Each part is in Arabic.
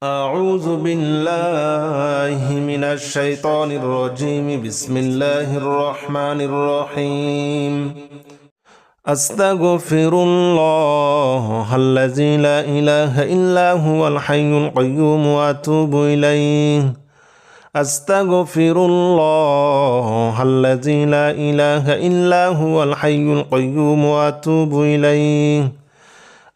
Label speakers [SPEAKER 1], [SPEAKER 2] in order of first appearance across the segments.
[SPEAKER 1] أعوذ بالله من الشيطان الرجيم. بسم الله الرحمن الرحيم. أستغفر الله الذي لا إله إلا هو الحي القيوم وأتوب إليه. أستغفر الله الذي لا إله إلا هو الحي القيوم وأتوب إليه.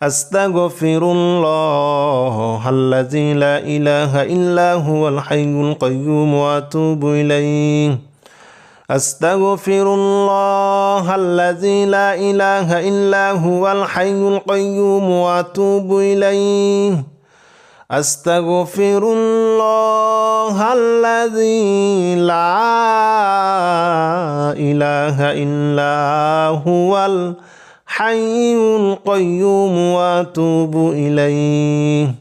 [SPEAKER 1] أستغفر الله الذي لا إله إلا هو الحي القيوم وأتوب إليه. أستغفر الله الذي لا إله إلا هو الحي القيوم وأتوب إليه. أستغفر الله الذي لا إله إلا هو الحي القيوم وأتوب إليه.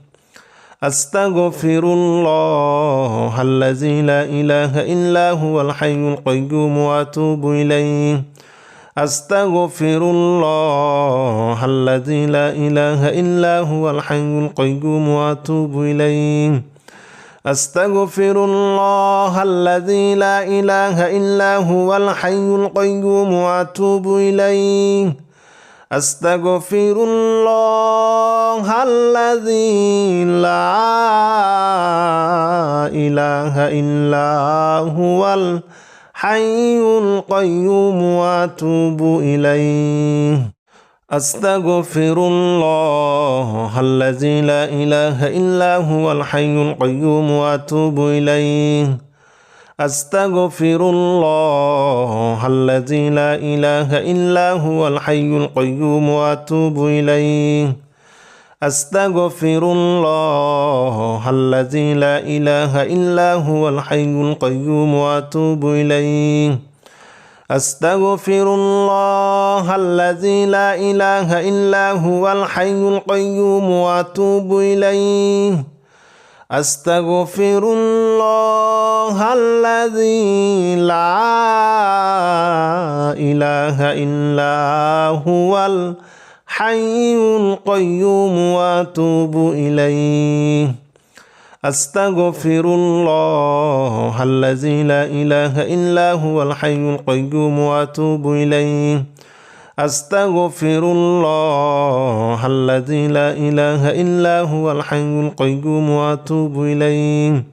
[SPEAKER 1] أستغفر الله الذي لا إله إلا هو الحي القيوم وأتوب إليه. أستغفر الله الذي لا إله إلا هو الحي القيوم وأتوب إليه. أستغفر الله الذي لا إله إلا هو الحي القيوم وأتوب إليه. أستغفر الله الذي لا إله إلا هو الحي القيوم وأتوب إليه. أستغفر الله الذي لا إله إلا هو الحي القيوم وأتوب إليه. أستغفر الله الذي لا إله إلا هو الحي القيوم وأتوب إليه. أستغفر الله الذي لا إله إلا هو الحي القيوم وأتوب إليه. أستغفر الله الذي لا إله إلا هو الحي القيوم وأتوب إليه. أستغفر الله الذي لا إله إلا هو الحي القيوم وأتوب إليه. أستغفر الله الذي لا إله إلا هو الحي القيوم وأتوب إليه. أستغفر الله الذي لا إله إلا هو الحي القيوم وأتوب إليه.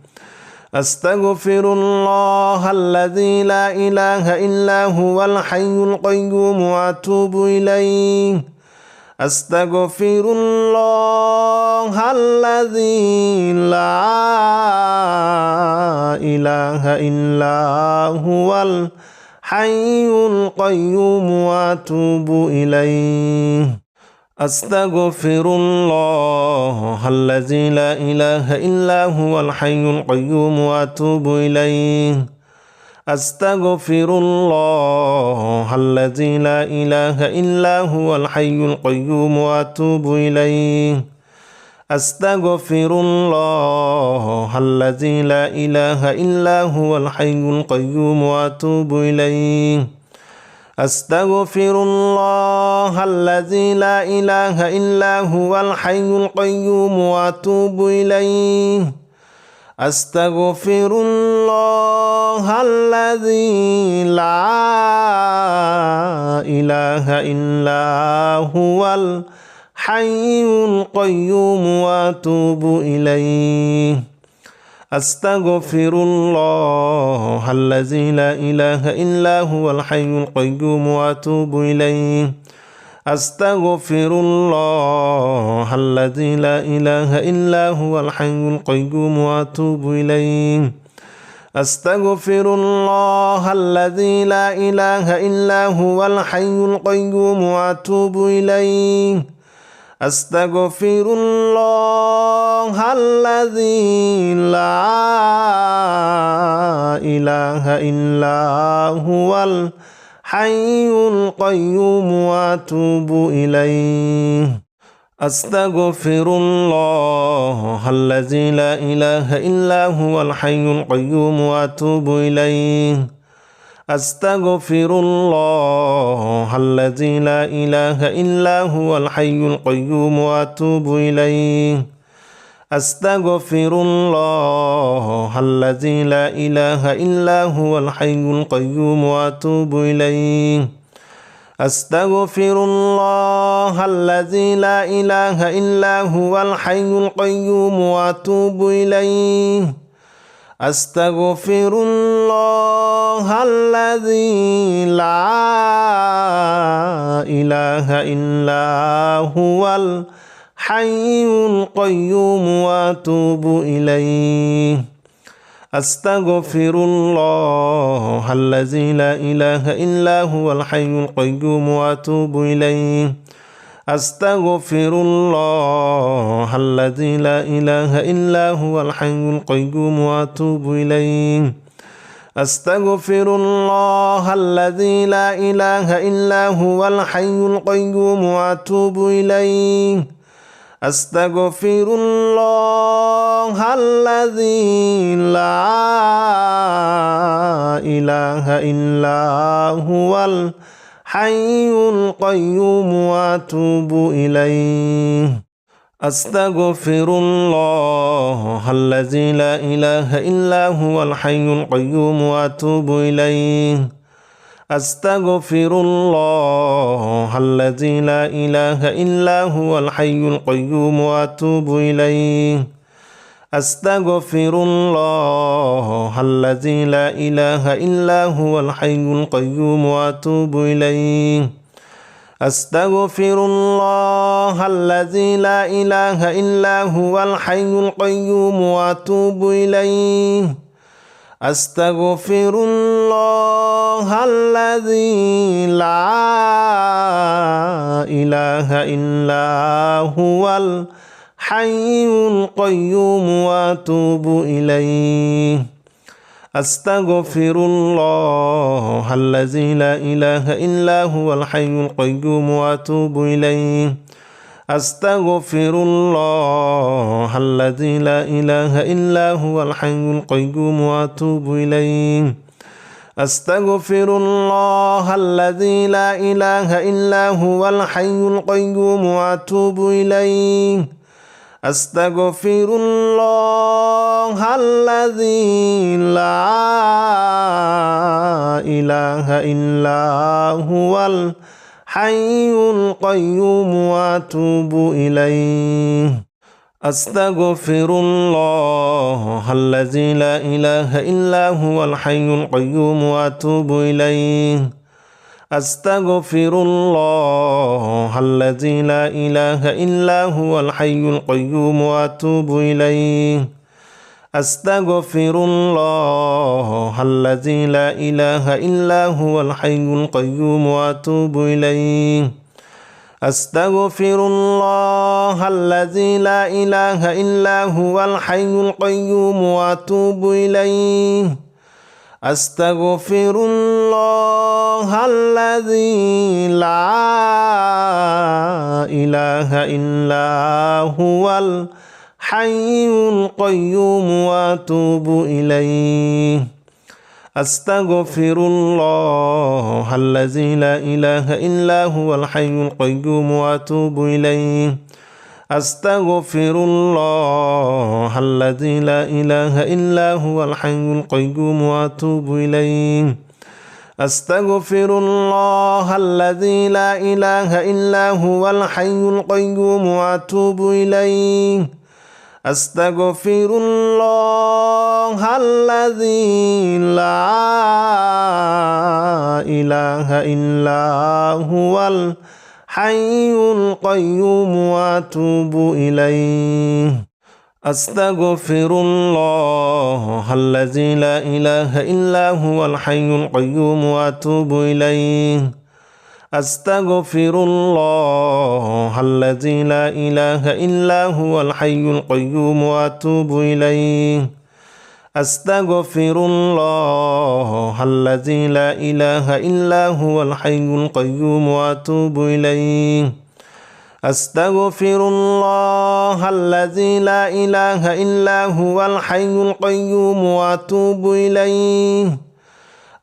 [SPEAKER 1] أستغفر الله الذي لا إله إلا هو الحي القيوم وأتوب إليه. أستغفر الله الذي لا إله إلا هو الحي القيوم وأتوب إليه. أستغفر الله الذي لا إله إلا هو الحي القيوم وأتوب إليه. أستغفر الله الذي لا إله إلا هو الحي القيوم وأتوب إليه. أستغفر الله الذي لا إله إلا هو الحي القيوم وأتوب إليه. أستغفر الله الذي لا إله إلا هو الحي القيوم وأتوب إليه. أستغفر الله الذي لا إله إلا هو الحي القيوم وأتوب إليه. أستغفر الله الذي لا إله إلا هو الحي القيوم وأتوب إليه. أستغفر الله الذي لا إله إلا هو الحي القيوم وأتوب إليه. أستغفر الله الذي لا إله إلا هو الحي القيوم وأتوب إليه. أستغفر الله الذي لا إله إلا هو الحي القيوم وأتوب إليه. أستغفر الله الذي لا إله إلا هو الحي القيوم وأتوب إليه. أستغفر الله الذي لا إله إلا هو الحي القيوم وأتوب إليه. أستغفر الله الذي لا إله إلا هو الحي القيوم وأتوب إليه أستغفر الله الذي لا إله إلا هو الحي القيوم وأتوب إليه أستغفر الله الذي لا إله إلا هو الحي القيوم وأتوب إليه أستغفر الله الذي لا إله إلا هو الحي القيوم وأتوب إليه أستغفر الله الذي لا إله إلا هو الحي القيوم وأتوب إليه أستغفر الله الذي لا إله إلا هو الحي القيوم وأتوب إليه أستغفر الله الذي لا إله إلا هو الحي القيوم وأتوب إليه أستغفر الله الذي لا إله إلا هو الحي القيوم وأتوب إليه أستغفر الله الذي لا إله إلا هو الحي القيوم وأتوب إليه أستغفر الله الذي لا إله إلا هو الحي القيوم وأتوب إليه أستغفر الله الذي لا إله إلا هو الحي القيوم وأتوب إليه أستغفر الله الذي لا إله إلا هو الحي القيوم وأتوب إليه أستغفر الله الذي لا إله إلا هو الحي القيوم وأتوب إليه أستغفر الله الذي لا إله إلا هو الحي القيوم وأتوب إليه أستغفر الله الذي لا إله إلا هو الحي القيوم وأتوب إليه أستغفر الله الذي لا إله إلا هو الحي القيوم وأتوب إليه أستغفر الله الذي لا إله إلا هو الحي القيوم وأتوب إليه أستغفر الله الذي لا إله إلا هو الحي القيوم وأتوب إليه أستغفر الله الذي لا إله إلا هو الحي القيوم وأتوب إليه أستغفر الله الذي لا إله إلا هو الحي القيوم وأتوب إليه أستغفر الله الذي لا إله إلا هو الحي القيوم وأتوب إليه أستغفر الله الذي لا إله إلا هو الحي القيوم وأتوب إليه أستغفر الله الذي لا إله إلا هو الحي القيوم وأتوب إليه أستغفر الله الذي لا إله إلا هو الحي القيوم وأتوب إليه أستغفر الله الذي لا إله إلا هو الحي القيوم وأتوب إليه أستغفر الله الذي لا إله إلا هو الحي القيوم وأتوب إليه أستغفر الله الذي لا إله إلا هو الحي القيوم وأتوب إليه أستغفر الله الذي لا إله إلا هو الحي القيوم وأتوب إليه أستغفر الله الذي لا إله إلا هو الحي القيوم وأتوب إليه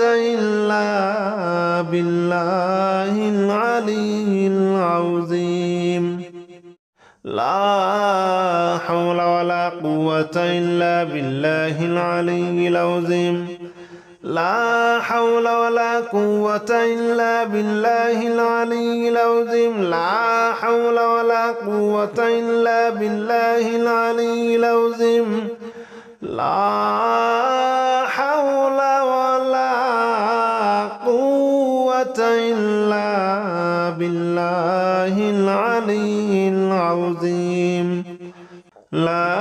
[SPEAKER 1] إلا بالله العلي العظيم لا حول ولا قوة إلا بالله العلي العظيم لا حول ولا قوة إلا بالله العلي العظيم لا حول ولا قوة إلا بالله العلي العظيم لا حول ولا قوة إلا بالله العلي العظيم لا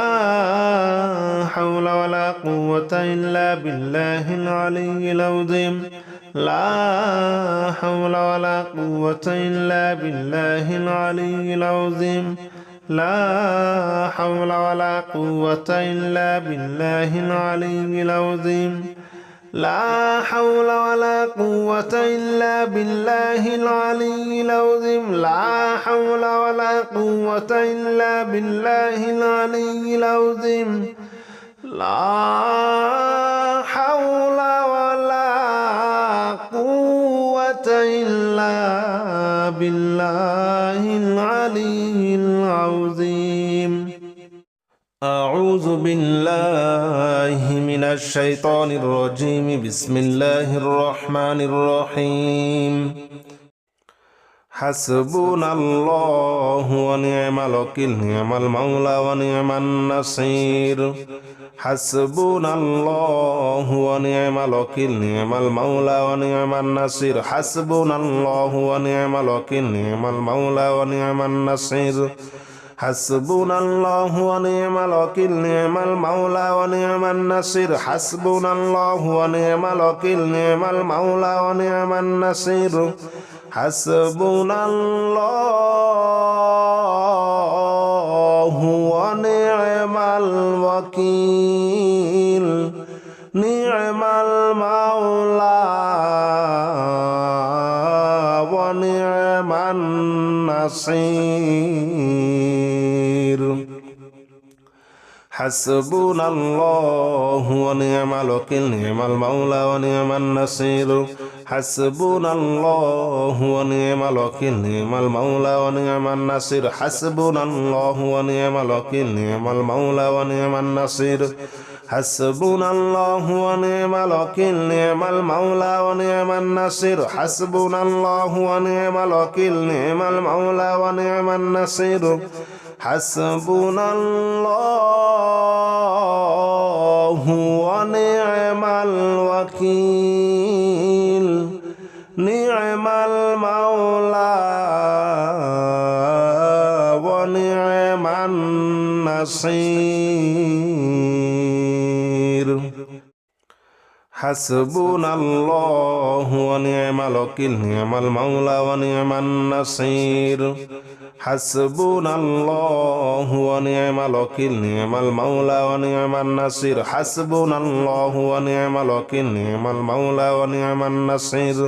[SPEAKER 1] حول ولا قوة إلا بالله العلي العظيم لا حول ولا قوة إلا بالله العلي العظيم لا حول ولا قوة إلا بالله العلي العظيم لا حول ولا قوة إلا بالله العلي العظيم لا حول ولا قوة إلا بالله العلي العظيم لا حول ولا قوة إلا بالله العلي العظيم أعوذ بالله من الشيطان الرجيم بسم الله الرحمن الرحيم حسبنا الله ونعم الوكيل نعم المولى ونعم النصير حسبنا الله ونعم الوكيل نعم المولى ونعم النصير حسبنا الله ونعم الوكيل نعم المولى ونعم النصير حسبنا الله ونعم الوكيل نعم المولى ونعم النصير حسبنا الله ونعم الوكيل نعم المولى ونعم النصير حسبنا الله ونعم الوكيل نعم المولى ونعم النصير حسبنا الله ونعم الوكيل نعم المولى ونعم النصير حسبنا الله ونعم الوكيل نعم المولى ونعم النصير حسبنا الله ونعم الوكيل نعم المولى ونعم النصير حسبنا الله ونعم الوكيل نعم المولى ونعم النصير حسبنا الله ونعم الوكيل نعم المولى ونعم النصير حسبنا الله ونعم الوكيل نعم المولى ونعم النصير حسبنا الله ونعم الوكيل نعم المولى ونعم النصير حسبنا الله ونعم الوكيل نعم المولى ونعم النصير حسبنا الله ونعم الوكيل نعم المولى ونعم النصير حسبنا الله ونعم الوكيل نعم المولى ونعم النصير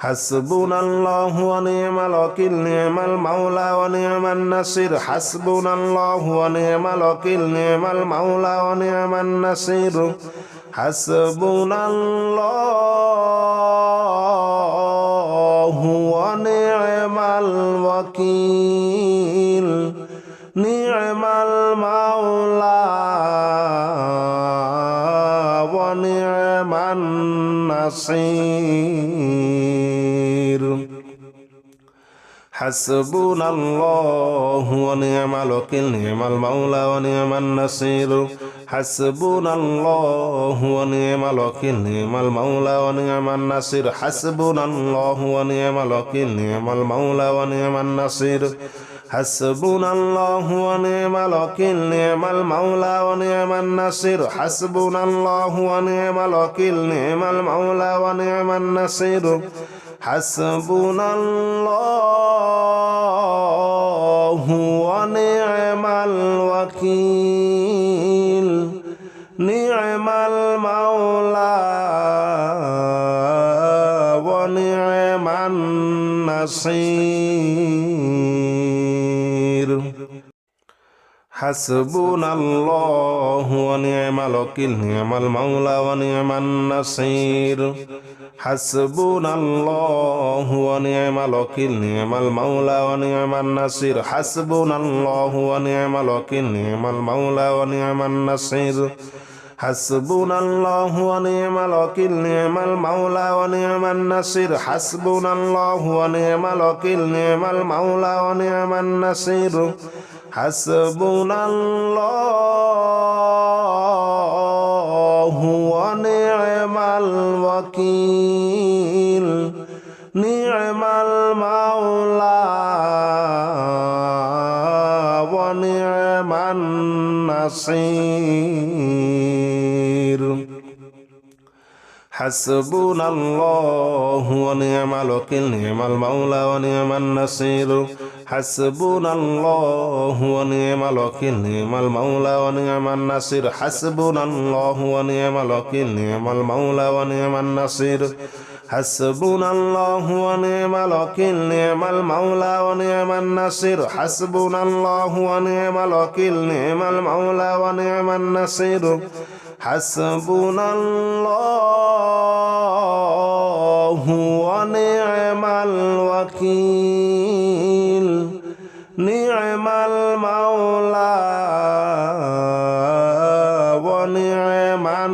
[SPEAKER 1] حسبنا الله ونعم الوكيل نعم المولى ونعم النصير حسبنا الله ونعم الوكيل نعم المولى ونعم النصير حسبنا الله ونعم الوكيل نعم المولى ونعم النصير حسبنا الله ونعم الوكيل نعم المولى ونعم النصير حسبنا الله ونعم الوكيل نعم المولى ونعم النصير حسبنا الله ونعم الوكيل نعم المولى ونعم النصير حسبنا الله ونعم الوكيل نعم المولى ونعم النصير حسبنا الله ونعم الوكيل نعم المولى ونعم النصير হাসবুনাল্লাহু ওয়া নি'মাল ওয়াকিল নি'মাল মাওলা ওয়া নি'মান নাসির হাসবুনাল্লাহু ওয়া নি'মাল ওয়াকিল নি'মাল মাওলা ওয়া নি'মান নাসির হাসবুনাল্লাহু ওয়া নি'মাল ওয়াকিল নি'মাল মাওলা ওয়া নি'মান নাসির হাসবুনাল্লাহু ওয়া নি'মাল ওয়াকিল নি'মাল মাওলা ওয়া নি'মান নাসির হাসবুনাল্লাহু ওয়া নি'মাল ওয়াকিল নি'মাল মাওলা ওয়া নি'মান নাসির হাসবুনাল্লাহু ওয়া নি'মাল ওয়াকিল নি'মাল মাওলা ওয়া নি'মান নাসির হাসবুনাল্লাহু ওয়া নি'মাল ওয়াকিল নি'মাল মাওলা ওয়া নি'মান নাসির হাসবুনাল্লাহু ওয়া নি'মাল ওয়াকিল নি'মাল মাওলা ওয়া নি'মান নাসির হাসবুনাল্লাহু ওয়া নি'মাল ওয়াকিল নি'মাল মাওলা ওয়া নি'মান নাসির হাসবুনাল্লাহু ওয়া নি'মাল ওয়াকিল নি'মাল মাওলা ওয়া নি'মান নাসির হাসবুনাল্লাহু ওয়া নি'মাল ওয়াকিল নি'মাল মাওলা ওয়া নি'মান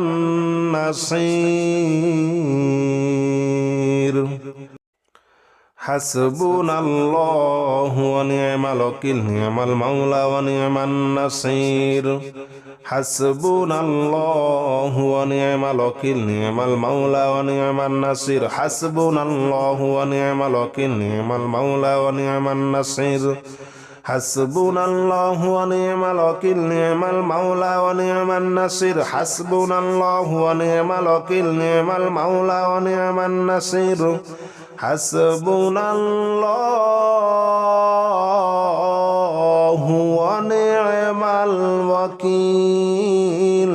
[SPEAKER 1] নাসির হাসবুনাল্লাহু ওয়া নি'মাল ওয়াকিল নি'মাল মাওলা ওয়া নি'মান নাসির হাসবুনাল্লাহু ওয়া নি'মাল ওয়াকিল নি'মাল মাওলা ওয়া নি'মান নাসির হাসবুনাল্লাহু ওয়া নি'মাল ওয়াকিল নি'মাল মাওলা ওয়া নি'মান নাসির হাসবুনাল্লাহু ওয়া নি'মাল ওয়াকিল নি'মাল মাওলা ওয়া নি'মান নাসির হাসবুনাল্লাহু ওয়া নি'মাল ওয়াকিল নি'মাল মাওলা ওয়া নি'মান নাসির হাসবুনাল্লাহু ওয়া নি'মাল ওয়াকিল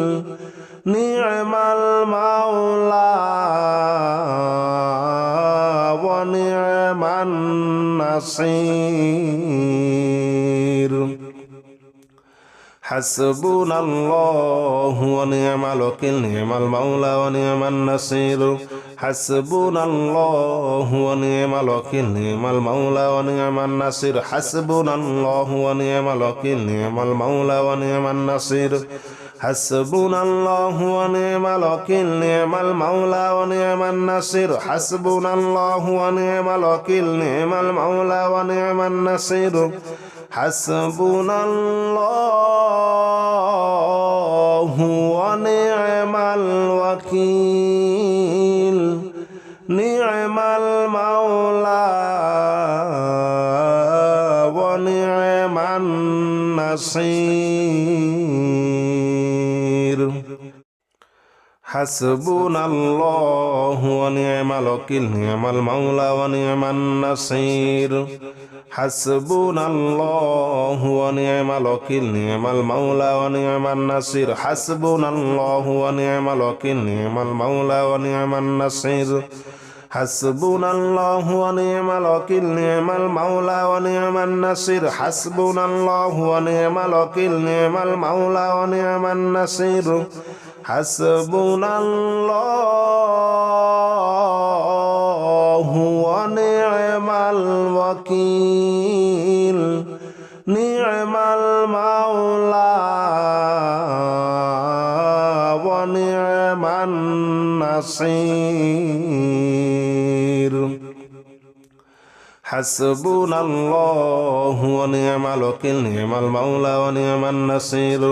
[SPEAKER 1] নি'মাল মাওলা ওয়া নি'মান নাসির হাসবুনাল্লাহু ওয়া নি'মাল ওয়াকিল নি'মাল মাওলা ওয়া নি'মান নাসির হাসবুনাল্লাহু ওয়া নি'মাল ওয়াকিল নি'মাল মাওলা ওয়া নি'মান নাসির হাসবুনাল্লাহু ওয়া নি'মাল ওয়াকিল নি'মাল মাওলা ওয়া নি'মান নাসির হাসবুনাল্লাহু ওয়া নি'মাল ওয়াকিল নি'মাল মাওলা ওয়া নি'মান নাসির হাসবুনাল্লাহু ওয়া নি'মাল ওয়াকিল নি'মাল মাওলা ওয়া নি'মান নাসির হাসবুনাল্লাহু ওয়া নি'মাল ওয়াকিল নি'মাল মাওলা ওয়া নি'মান নাসির হাসবুনাল্লাহু ওয়া নি'মাল ওয়াকিল নি'মাল মাওলা ওয়া নি'মান নাসির হাসবুনাল্লাহু ওয়া নি'মাল ওয়াকিল নি'মাল মাওলা ওয়া নি'মান নাসির হাসবুনাল্লাহু ওয়া নি'মাল ওয়াকিল নি'মাল মাওলা ওয়া নি'মান নাসির হাসবুনাল্লাহু ওয়া নি'মাল ওয়াকিল নি'মাল মাওলা ওয়া নি'মান নাসির হাসবুনাল্লাহু ওয়া নি'মাল ওয়াকিল নি'মাল মাওলা ওয়া নি'মান নাসির হাসবুনাল্লাহু ওয়া নি'মাল ওয়াকিল নি'মাল মাওলা ওয়া নি'মান নাসির হাসবুনাল্লাহু ওয়া নি'মাল ওয়াকিল নি'মাল মাওলা ওয়া নি'মান নাসির হাসবুনাল্লাহু ওয়া নি'মাল ওয়াকিল নি'মাল মাওলা ওয়া নি'মান নাসির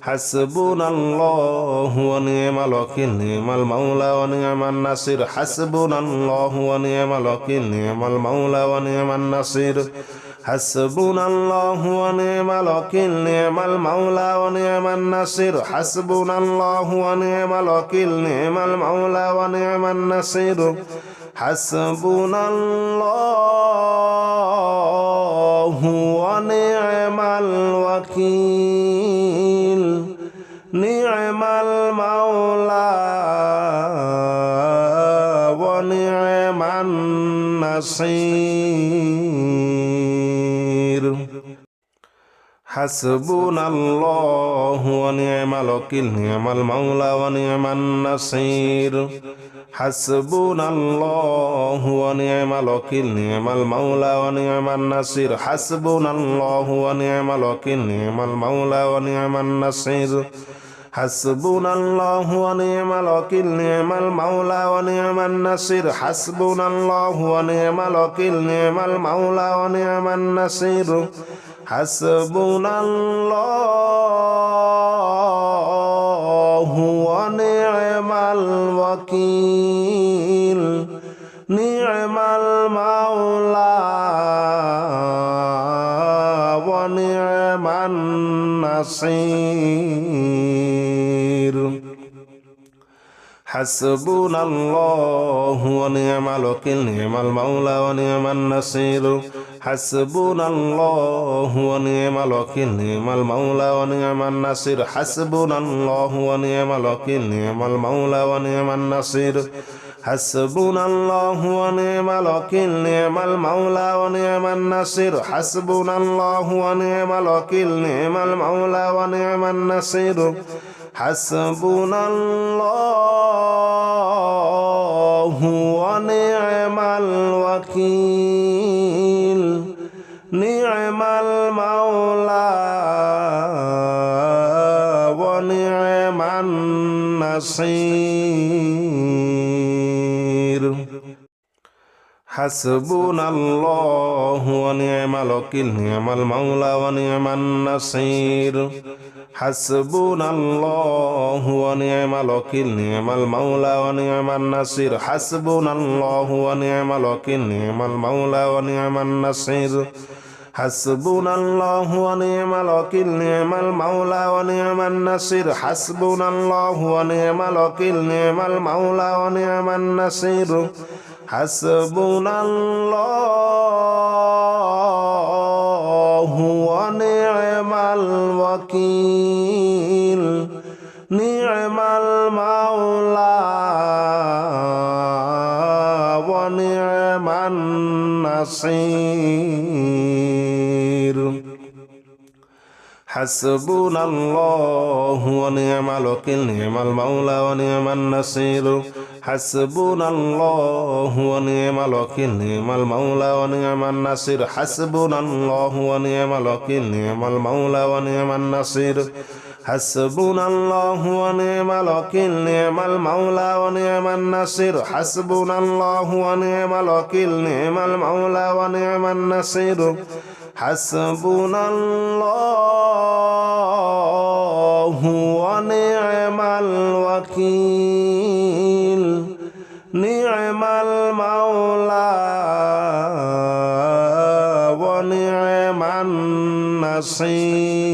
[SPEAKER 1] হাসবুনাল্লাহু ওয়া নি'মাল ওয়াকিল নি'মাল মাওলা ওয়া নি'মান নাসির হাসবুনাল্লাহু ওয়া নি'মাল ওয়াকিল নি'মাল মাওলা ওয়া নি'মান নাসির হাসবুনাল্লাহু ওয়া নি'মাল ওয়াকিল নি'মাল মাওলা ওয়া নি'মান নাসির হাসবুনাল্লাহু ওয়া নি'মাল ওয়াকিল নি'মাল মাওলা ওয়া নি'মান নাসির হাসবুনাল্লাহু ওয়া নি'মাল ওয়াকিল নি'মাল মাওলা ওয়া নি'মান নাসির حسبنا الله ونعم الوكيل نعم المولى ونعم النصير حسبنا الله ونعم الوكيل نعم المولى ونعم النصير حسبنا الله ونعم الوكيل نعم المولى ونعم النصير حسبنا الله ونعم الوكيل نعم المولى ونعم النصير حسبنا الله ونعم الوكيل نعم المولى ونعم النصير حسبنا الله ونعم الوكيل نعم المولى ونعم النصير حسبنا الله ونعم الوكيل نعم المولى ونعم النصير حسبنا الله ونعم الوكيل نعم المولى ونعم النصير حسبنا الله ونعم الوكيل نعم المولى ونعم النصير حسبنا الله ونعم الوكيل نعم المولى ونعم النصير حسبنا الله ونعم الوكيل نعم المولى ونعم النصير حسبنا الله ونعم الوكيل نعم المولى ونعم النصير حسبنا الله ونعم الوكيل نعم المولى ونعم النصير حسبنا الله ونعم الوكيل نعم المولى ونعم النصير حسبنا الله ونعم الوكيل نعم المولى ونعم النصير حسبنا الله ونعم الوكيل نعم المولى ونعم النصير حسبنا الله ونعم الوكيل نعم المولى ونعم النصير حسبنا الله ونعم الوكيل نعم المولى ونعم النصير حسبنا الله ونعم الوكيل نعم المولى ونعم النصير حسبنا الله ونعم الوكيل نعم المولى ونعم النصير حسبنا الله ونعم الوكيل نعم المولى ونعم النصير حسبنا الله ونعم الوكيل نعم المولى ونعم النصير حسبنا الله ونعم الوكيل نعم المولى ونعم النصير حسبنا الله ونعم الوكيل نعم المولى ونعم النصير